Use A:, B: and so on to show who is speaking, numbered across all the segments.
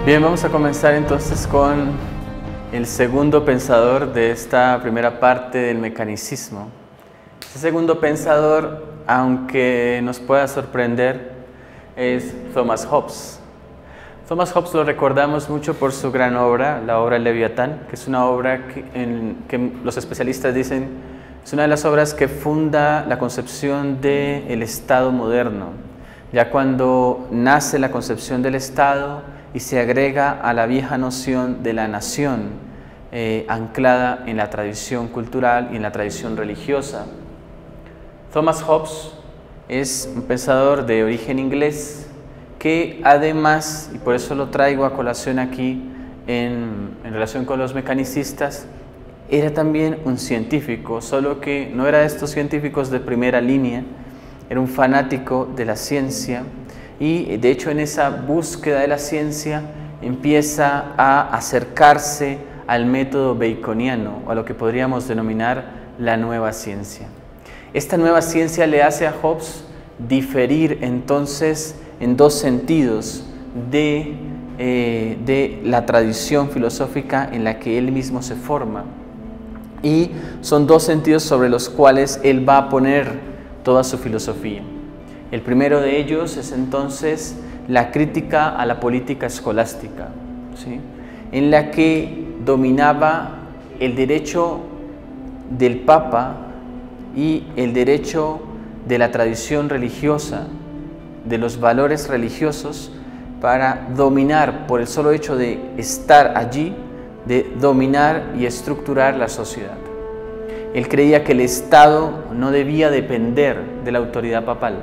A: Bien, vamos a comenzar entonces con el segundo pensador de esta primera parte del mecanicismo. Este segundo pensador, aunque nos pueda sorprender, es Thomas Hobbes. Thomas Hobbes lo recordamos mucho por su gran obra, la obra El Leviatán, que es una obra que los especialistas dicen es una de las obras que funda la concepción del Estado moderno. Ya cuando nace la concepción del Estado y se agrega a la vieja noción de la nación, anclada en la tradición cultural y en la tradición religiosa. Thomas Hobbes es un pensador de origen inglés que además, y por eso lo traigo a colación aquí en relación con los mecanicistas, era también un científico, solo que no era de estos científicos de primera línea, era un fanático de la ciencia y de hecho en esa búsqueda de la ciencia empieza a acercarse al método baconiano, o a lo que podríamos denominar la nueva ciencia. Esta nueva ciencia le hace a Hobbes diferir entonces en dos sentidos de la tradición filosófica en la que él mismo se forma. Y son dos sentidos sobre los cuales él va a poner toda su filosofía. El primero de ellos es entonces la crítica a la política escolástica, ¿sí?, en la que dominaba el derecho del Papa y el derecho de la tradición religiosa, de los valores religiosos, para dominar, por el solo hecho de estar allí, de dominar y estructurar la sociedad. Él creía que el Estado no debía depender de la autoridad papal,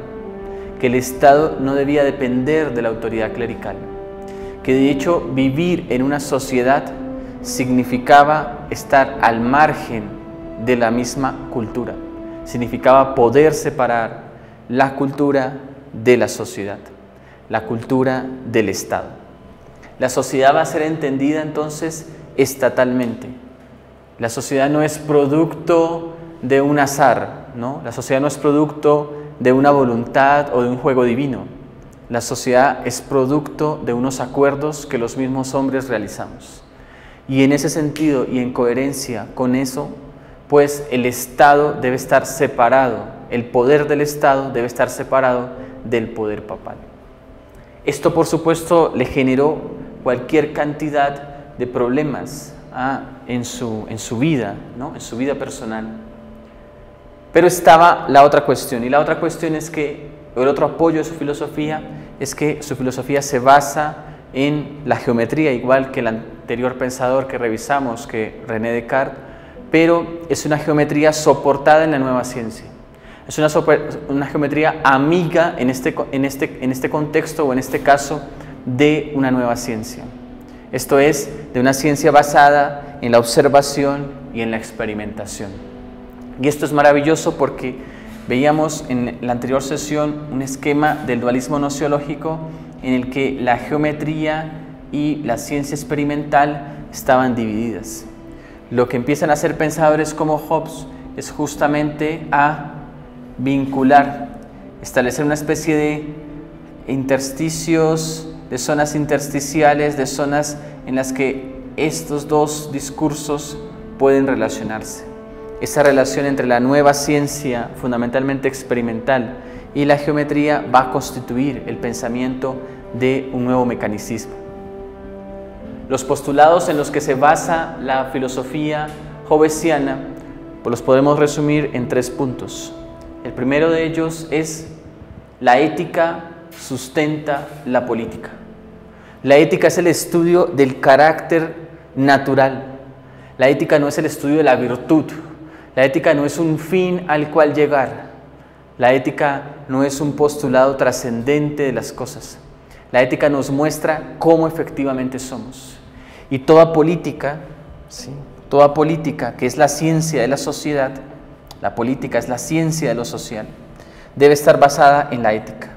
A: que el Estado no debía depender de la autoridad clerical, que de hecho vivir en una sociedad significaba estar al margen de la misma cultura, significaba poder separar la cultura de la sociedad, la cultura del Estado. La sociedad va a ser entendida entonces estatalmente. La sociedad no es producto de un azar, ¿no? La sociedad no es producto de una voluntad o de un juego divino. La sociedad es producto de unos acuerdos que los mismos hombres realizamos. Y en ese sentido y en coherencia con eso, pues el Estado debe estar separado, el poder del Estado debe estar separado del poder papal. Esto, por supuesto, le generó cualquier cantidad de problemas en su vida, ¿no?, en su vida personal. Pero estaba la otra cuestión, y la otra cuestión es que, el otro apoyo de su filosofía, es que su filosofía se basa en la geometría, igual que el anterior pensador que revisamos, que René Descartes, pero es una geometría soportada en la nueva ciencia. Es una geometría amiga en este contexto, o en este caso, de una nueva ciencia. Esto es, de una ciencia basada en la observación y en la experimentación. Y esto es maravilloso porque veíamos en la anterior sesión un esquema del dualismo nociológico en el que la geometría y la ciencia experimental estaban divididas. Lo que empiezan a hacer pensadores como Hobbes es justamente a vincular, establecer una especie de intersticios, de zonas intersticiales, de zonas en las que estos dos discursos pueden relacionarse. Esa relación entre la nueva ciencia, fundamentalmente experimental, y la geometría va a constituir el pensamiento de un nuevo mecanicismo. Los postulados en los que se basa la filosofía hobbesiana, pues los podemos resumir en 3 puntos. El primero de ellos es: la ética sustenta la política. La ética es el estudio del carácter natural. La ética no es el estudio de la virtud. La ética no es un fin al cual llegar. La ética no es un postulado trascendente de las cosas. La ética nos muestra cómo efectivamente somos. Y toda política, ¿sí?, toda política, que es la ciencia de la sociedad, la política es la ciencia de lo social, debe estar basada en la ética.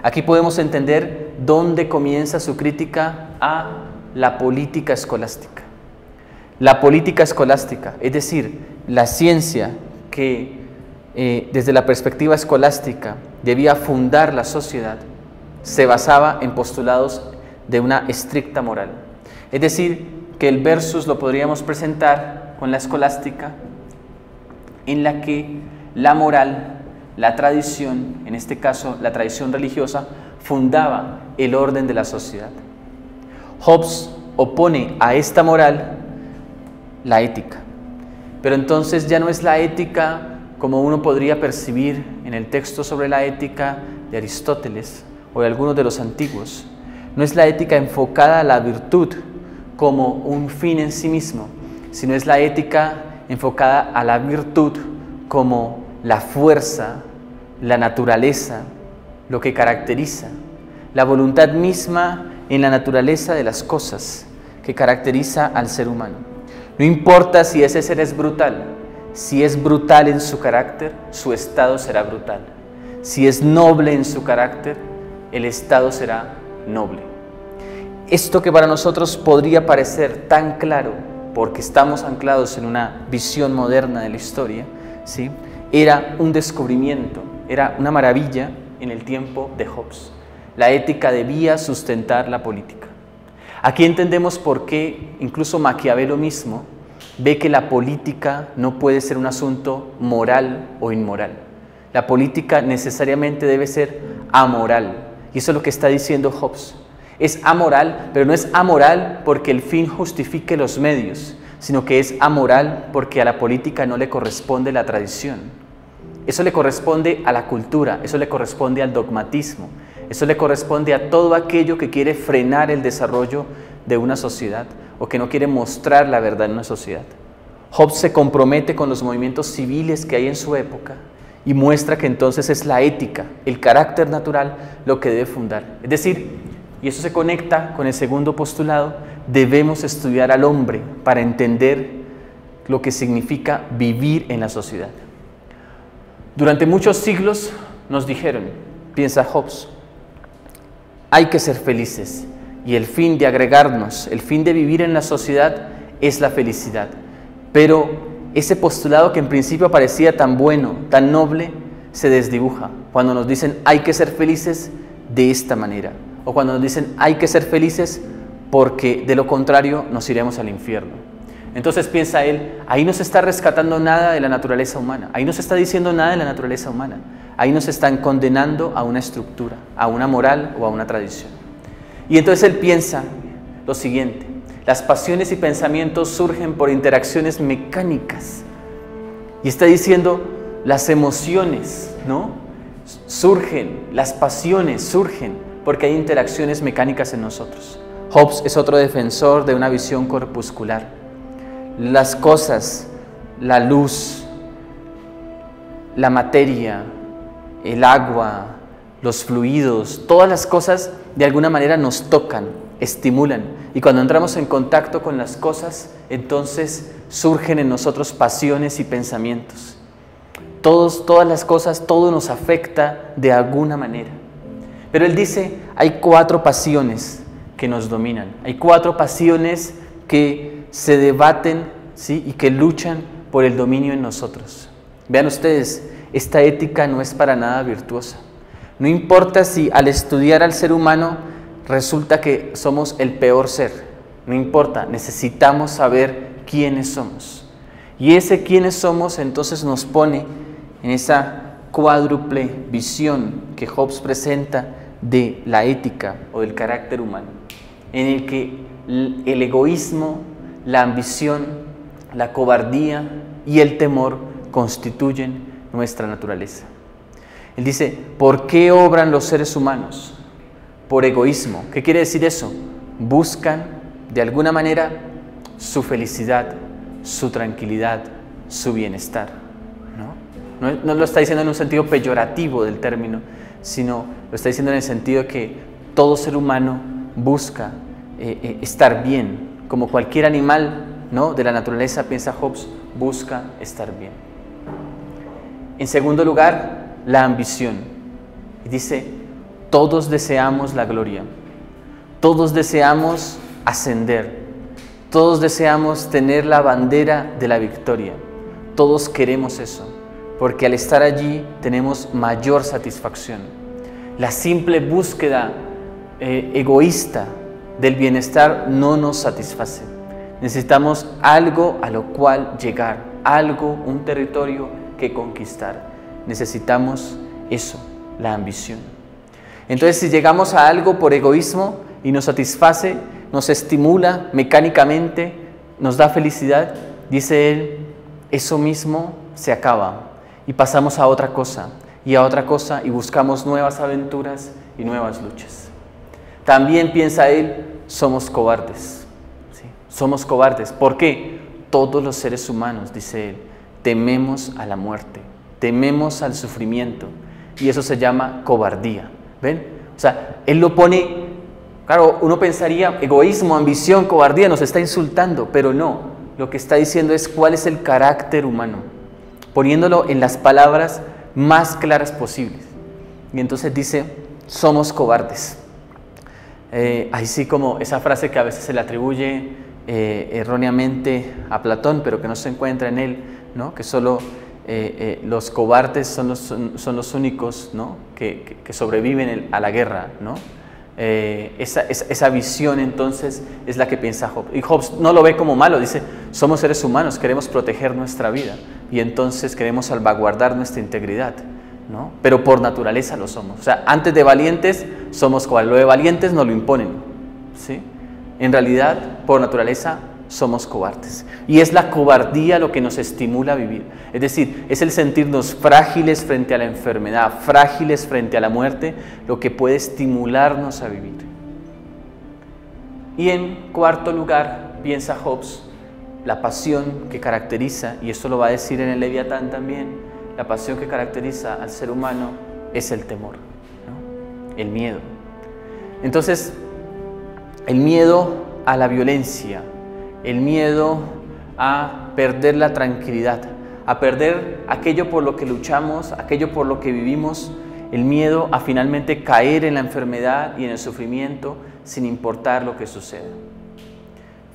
A: Aquí podemos entender dónde comienza su crítica a la política escolástica. La política escolástica, es decir, la ciencia que desde la perspectiva escolástica debía fundar la sociedad, se basaba en postulados de una estricta moral. Es decir, que el versus lo podríamos presentar con la escolástica, en la que la moral, la tradición, en este caso la tradición religiosa, fundaba el orden de la sociedad. Hobbes opone a esta moral la ética, pero entonces ya no es la ética como uno podría percibir en el texto sobre la ética de Aristóteles o de algunos de los antiguos. No es la ética enfocada a la virtud como un fin en sí mismo, sino es la ética enfocada a la virtud como la fuerza, la naturaleza, lo que caracteriza, la voluntad misma en la naturaleza de las cosas que caracteriza al ser humano. No importa si ese ser es brutal, si es brutal en su carácter, su estado será brutal. Si es noble en su carácter, el estado será noble. Esto que para nosotros podría parecer tan claro, porque estamos anclados en una visión moderna de la historia, ¿sí?, era un descubrimiento, era una maravilla en el tiempo de Hobbes. La ética debía sustentar la política. Aquí entendemos por qué incluso Maquiavelo mismo ve que la política no puede ser un asunto moral o inmoral. La política necesariamente debe ser amoral, y eso es lo que está diciendo Hobbes. Es amoral, pero no es amoral porque el fin justifique los medios, sino que es amoral porque a la política no le corresponde la tradición. Eso le corresponde a la cultura, eso le corresponde al dogmatismo, eso le corresponde a todo aquello que quiere frenar el desarrollo de una sociedad o que no quiere mostrar la verdad en una sociedad. Hobbes se compromete con los movimientos civiles que hay en su época y muestra que entonces es la ética, el carácter natural, lo que debe fundar. Es decir, y eso se conecta con el segundo postulado, debemos estudiar al hombre para entender lo que significa vivir en la sociedad. Durante muchos siglos nos dijeron, piensa Hobbes, hay que ser felices y el fin de agregarnos, el fin de vivir en la sociedad es la felicidad. Pero ese postulado que en principio parecía tan bueno, tan noble, se desdibuja cuando nos dicen hay que ser felices de esta manera, o cuando nos dicen hay que ser felices porque de lo contrario nos iremos al infierno. Entonces piensa él, ahí no se está rescatando nada de la naturaleza humana, ahí no se está diciendo nada de la naturaleza humana, ahí nos están condenando a una estructura, a una moral o a una tradición. Y entonces él piensa lo siguiente, las pasiones y pensamientos surgen por interacciones mecánicas. Y está diciendo, las emociones, ¿no?, surgen, las pasiones surgen porque hay interacciones mecánicas en nosotros. Hobbes es otro defensor de una visión corpuscular. Las cosas, la luz, la materia, el agua, los fluidos, todas las cosas de alguna manera nos tocan, estimulan. Y cuando entramos en contacto con las cosas, entonces surgen en nosotros pasiones y pensamientos. Todas las cosas, todo nos afecta de alguna manera. Pero él dice, hay 4 pasiones que nos dominan. Hay 4 pasiones que se debaten, ¿sí?, y que luchan por el dominio en nosotros. Vean ustedes, esta ética no es para nada virtuosa. No importa si al estudiar al ser humano resulta que somos el peor ser. No importa, necesitamos saber quiénes somos. Y ese quiénes somos entonces nos pone en esa cuádruple visión que Hobbes presenta de la ética o del carácter humano, en el que el egoísmo, la ambición, la cobardía y el temor constituyen nuestra naturaleza. Él dice, ¿por qué obran los seres humanos? Por egoísmo. ¿Qué quiere decir eso? Buscan, de alguna manera, su felicidad, su tranquilidad, su bienestar. No lo está diciendo en un sentido peyorativo del término, sino lo está diciendo en el sentido de que todo ser humano busca estar bien. Como cualquier animal, ¿no?, de la naturaleza, piensa Hobbes, busca estar bien. En segundo lugar, la ambición. Y dice, todos deseamos la gloria, todos deseamos ascender, todos deseamos tener la bandera de la victoria, todos queremos eso, porque al estar allí tenemos mayor satisfacción. La simple búsqueda egoísta del bienestar no nos satisface. Necesitamos algo a lo cual llegar, algo, un territorio que conquistar. Necesitamos eso, la ambición. Entonces, si llegamos a algo por egoísmo y nos satisface, nos estimula mecánicamente, nos da felicidad, dice él, eso mismo se acaba y pasamos a otra cosa y a otra cosa y buscamos nuevas aventuras y nuevas luchas. También piensa él, somos cobardes. ¿Sí? Somos cobardes. ¿Por qué? Todos los seres humanos, dice él, tememos a la muerte, tememos al sufrimiento y eso se llama cobardía. ¿Ven? O sea, él lo pone, claro, uno pensaría egoísmo, ambición, cobardía, nos está insultando, pero no. Lo que está diciendo es cuál es el carácter humano, poniéndolo en las palabras más claras posibles. Y entonces dice, somos cobardes. Ahí sí como esa frase que a veces se le atribuye erróneamente a Platón, pero que no se encuentra en él, ¿no? Que solo los cobardes son los únicos, ¿no? que sobreviven a la guerra, ¿no? Esa visión entonces es la que piensa Hobbes. Y Hobbes no lo ve como malo, dice, somos seres humanos, queremos proteger nuestra vida y entonces queremos salvaguardar nuestra integridad, ¿no? Pero por naturaleza lo somos. O sea, antes de valientes somos cobardes, lo de valientes nos lo imponen, ¿sí? En realidad, por naturaleza somos cobardes. Y es la cobardía lo que nos estimula a vivir. Es decir, es el sentirnos frágiles frente a la enfermedad, frágiles frente a la muerte, lo que puede estimularnos a vivir. Y en cuarto lugar, piensa Hobbes, la pasión que caracteriza, y esto lo va a decir en el Leviatán también, la pasión que caracteriza al ser humano es el temor, ¿no? El miedo. Entonces, el miedo a la violencia, el miedo a perder la tranquilidad, a perder aquello por lo que luchamos, aquello por lo que vivimos, el miedo a finalmente caer en la enfermedad y en el sufrimiento sin importar lo que suceda.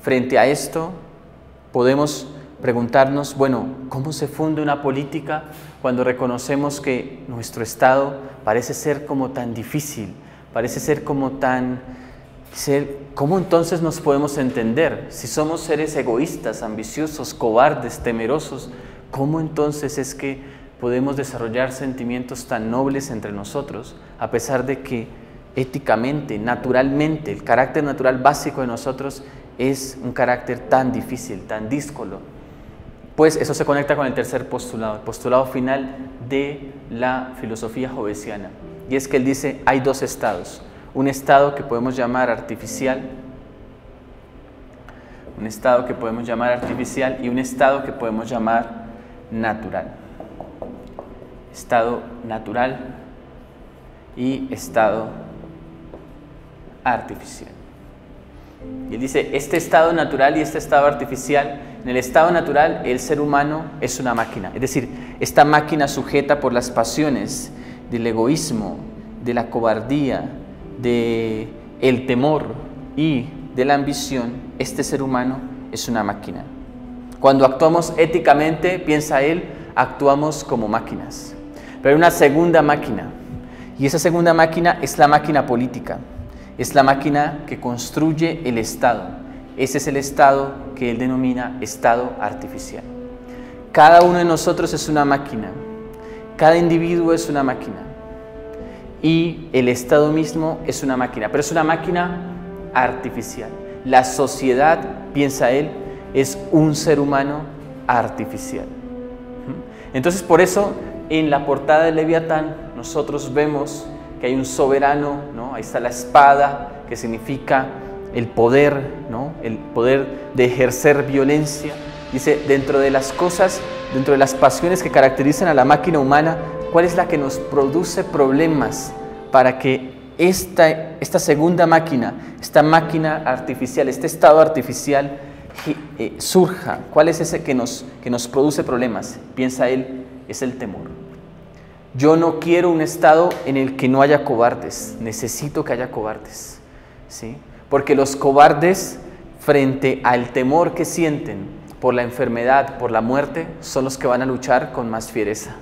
A: Frente a esto, podemos preguntarnos, bueno, ¿cómo se funde una política cuando reconocemos que nuestro estado parece ser como tan difícil, parece ser como tan... ¿Cómo entonces nos podemos entender? Si somos seres egoístas, ambiciosos, cobardes, temerosos, ¿cómo entonces es que podemos desarrollar sentimientos tan nobles entre nosotros, a pesar de que éticamente, naturalmente, el carácter natural básico de nosotros es un carácter tan difícil, tan díscolo? Pues eso se conecta con el tercer postulado, el postulado final de la filosofía hobbesiana, y es que él dice, hay dos estados. Un estado que podemos llamar artificial, y un estado que podemos llamar natural. Estado natural y estado artificial. Y él dice, este estado natural y este estado artificial, en el estado natural el ser humano es una máquina, es decir, esta máquina sujeta por las pasiones del egoísmo, de la cobardía, de el temor y de la ambición, este ser humano es una máquina. Cuando actuamos éticamente, piensa él, actuamos como máquinas. Pero hay una segunda máquina, y esa segunda máquina es la máquina política, es la máquina que construye el Estado. Ese es el Estado que él denomina Estado artificial. Cada uno de nosotros es una máquina, cada individuo es una máquina. Y el Estado mismo es una máquina, pero es una máquina artificial. La sociedad, piensa él, es un ser humano artificial. Entonces, por eso, en la portada del Leviatán, nosotros vemos que hay un soberano, ¿no? Ahí está la espada, que significa el poder, ¿no? El poder de ejercer violencia. Dice, dentro de las cosas, dentro de las pasiones que caracterizan a la máquina humana, ¿cuál es la que nos produce problemas para que esta segunda máquina, esta máquina artificial, este estado artificial surja? ¿Cuál es ese que nos produce problemas? Piensa él, es el temor. Yo no quiero un estado en el que no haya cobardes, necesito que haya cobardes, ¿sí? Porque los cobardes, frente al temor que sienten por la enfermedad, por la muerte, son los que van a luchar con más fiereza.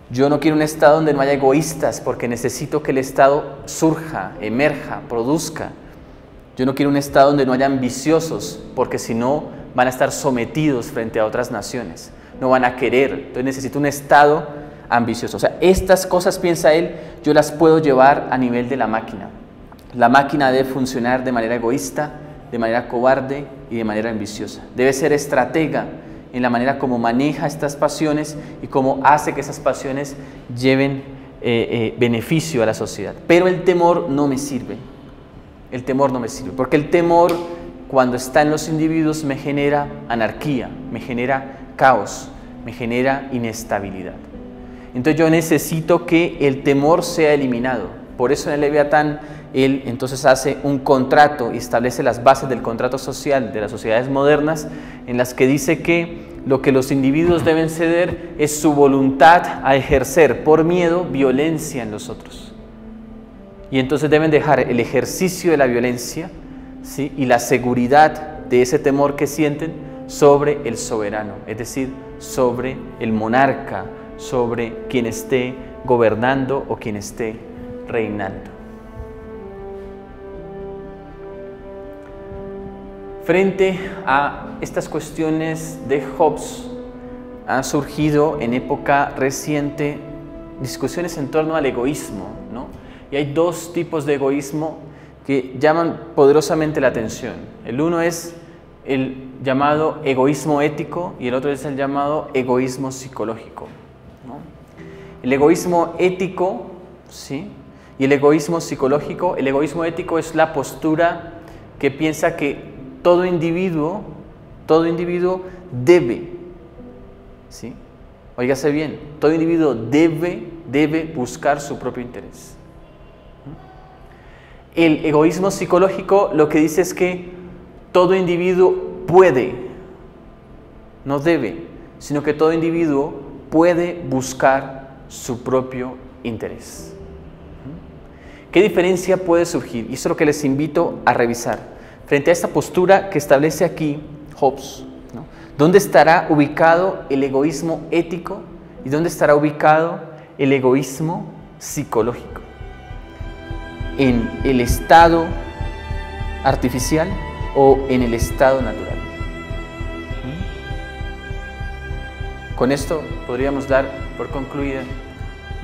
A: Yo no quiero un estado donde no haya egoístas, porque necesito que el estado surja, emerja, produzca Yo no quiero un Estado donde no haya ambiciosos, porque si no van a estar sometidos frente a otras naciones, no van a querer. Entonces necesito un Estado ambicioso. O sea, estas cosas, piensa él, yo las puedo llevar a nivel de la máquina. La máquina debe funcionar de manera egoísta, de manera cobarde y de manera ambiciosa. Debe ser estratega en la manera como maneja estas pasiones y cómo hace que esas pasiones lleven beneficio a la sociedad. Pero el temor no me sirve. El temor no me sirve, porque el temor, cuando está en los individuos, me genera anarquía, me genera caos, me genera inestabilidad. Entonces yo necesito que el temor sea eliminado. Por eso en el Leviatán él entonces hace un contrato y establece las bases del contrato social de las sociedades modernas, en las que dice que lo que los individuos deben ceder es su voluntad a ejercer por miedo violencia en los otros. Y entonces deben dejar el ejercicio de la violencia, ¿sí?, y la seguridad de ese temor que sienten sobre el soberano, es decir, sobre el monarca, sobre quien esté gobernando o quien esté reinando. Frente a estas cuestiones de Hobbes, han surgido en época reciente discusiones en torno al egoísmo, ¿no? Y hay dos tipos de egoísmo que llaman poderosamente la atención. El uno es el llamado egoísmo ético y el otro es el llamado egoísmo psicológico, ¿no? El egoísmo ético, ¿sí?, y el egoísmo psicológico. El egoísmo ético es la postura que piensa que todo individuo debe, ¿sí?, óigase bien, todo individuo debe buscar su propio interés. El egoísmo psicológico lo que dice es que todo individuo puede, no debe, sino que todo individuo puede buscar su propio interés. ¿Qué diferencia puede surgir? Y eso es lo que les invito a revisar. Frente a esta postura que establece aquí Hobbes, ¿no?, ¿dónde estará ubicado el egoísmo ético y dónde estará ubicado el egoísmo psicológico? ¿En el estado artificial o en el estado natural? Con esto podríamos dar por concluida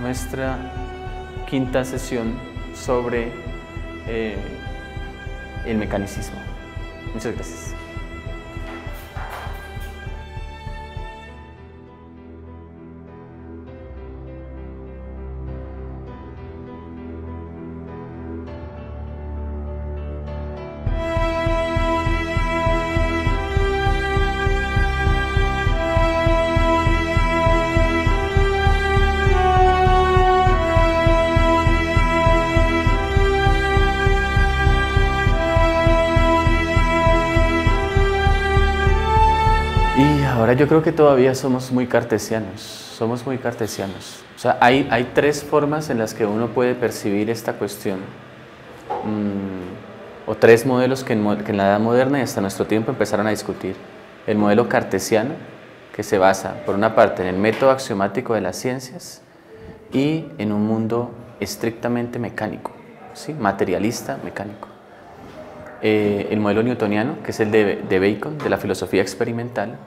A: nuestra quinta sesión sobre el mecanicismo. Muchas gracias. Ahora yo creo que todavía somos muy cartesianos, O sea, hay tres formas en las que uno puede percibir esta cuestión, o tres modelos que en la Edad Moderna y hasta nuestro tiempo empezaron a discutir. El modelo cartesiano, que se basa, por una parte, en el método axiomático de las ciencias y en un mundo estrictamente mecánico, ¿sí?, materialista, mecánico. El modelo newtoniano, que es el de Bacon, de la filosofía experimental,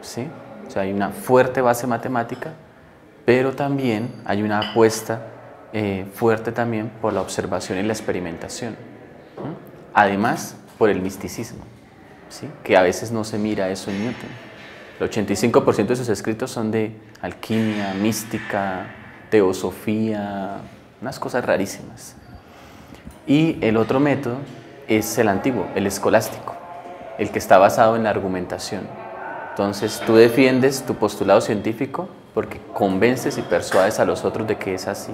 A: ¿sí? O sea, hay una fuerte base matemática, pero también hay una apuesta fuerte también por la observación y la experimentación, ¿sí? Además, por el misticismo, ¿sí?, que a veces no se mira eso en Newton. El 85% de sus escritos son de alquimia, mística, teosofía, unas cosas rarísimas. Y el otro método es el antiguo, el escolástico, el que está basado en la argumentación. Entonces tú defiendes tu postulado científico porque convences y persuades a los otros de que es así.